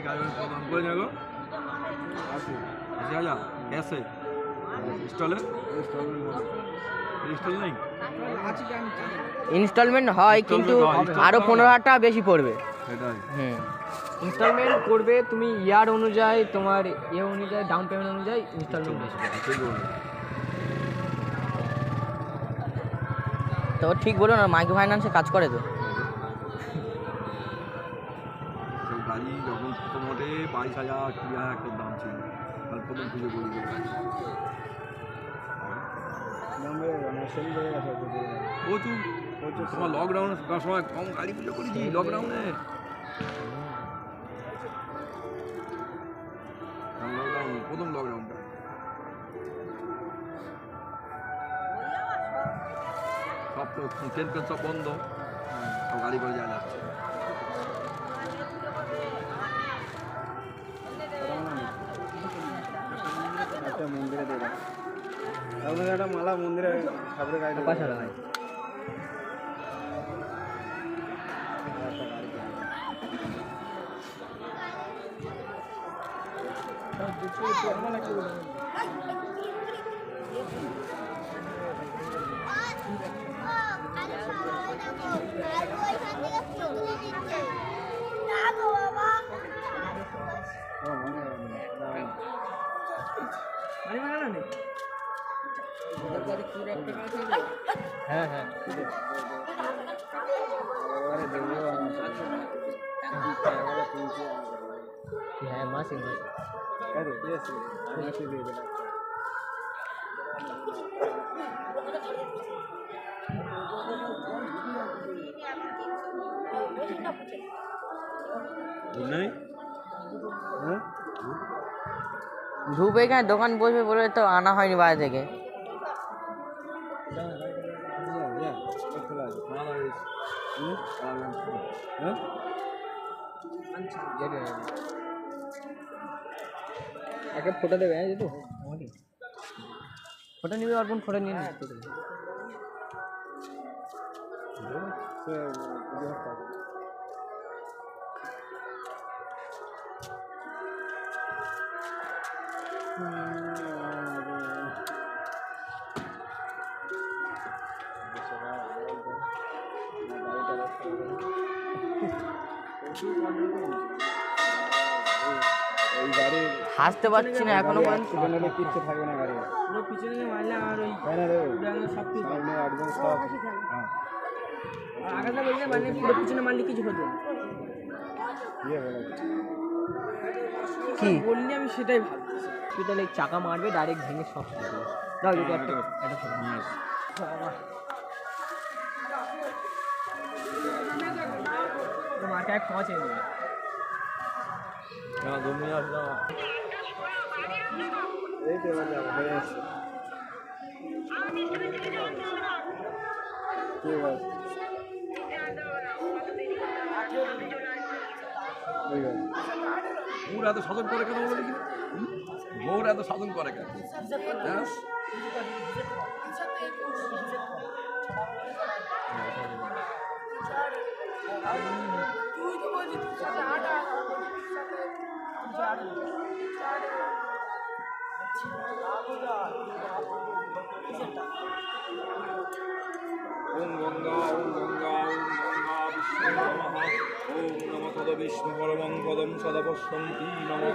দাম করে যাবো 80,000 ক্যাশে ইনস্টলের ইনস্টল নেই ইনস্টলমেন্ট হয় কিন্তু আরো 15,000 টাকা বেশি পড়বে সেটাই ইনস্টলমেন্ট করবে তুমি ইয়ার অনুযায়ী তোমার অনুযায়ী ডাউন পেমেন্ট অনুযায়ী ইনস্টলমেন্ট বেশি তো ঠিক বলো না মাইক্রো ফাইন্যান্সে কাজ করে তো গাড়ি যখন প্রথম ওঠে 22,000 20,000 একটা দাম ছিল তার প্রথম পুজো করি প্রচুর তোমার লকডাউনের সময় কম গাড়ি পুজো করেছি লকডাউনে প্রথম লকডাউনটা সব তো ট্রেন ফ্রেন সব বন্ধ সব গাড়ি করে যাওয়া যাচ্ছে মন্দিরে দেবে একটা মালা মন্দিরে ঠাকুরের গাড়ি পাশে লাগায় হ্যাঁ হ্যাঁ হ্যাঁ মাসি ধূপ এখানে দোকান বসবে বলে তো আনা হয়নি বাইরে থেকে একে ফটো দেবে হ্যাঁ যেহেতু আমাকে ফটো নিবে আর কোন ফটো নিয়ে হাসতে পারছি না এখনো পর্যন্ত কিচ্ছু থাকবে না গাড়ি পুরো পিছনে মারলে আর ওই সব কিছু একদম সব আগাটা বললে মানে পুরো পিছনে মারলে কিছু হতো কি বললি আমি সেটাই ভাবছি তুই তাহলে চাকা মারবে ডাইরেক্ট ভেঙে সব দাও যদি একটা ফটো নিয়ে আস মাকে এক ক্ষমা চেয়ে নেবে জমি আসলাম এই তো হয়ে আসছে ঠিক আছে বউর এত শাসন করে কেন বলে কি বউর এত শাসন করে কেন ওম গঙ্গা ওম গঙ্গা ওম গঙ্গা বিষ্ণু নমঃ ওম নমঃ তদ বিষ্ণু পরমং পদম সদা পশ্যন্তি নমঃ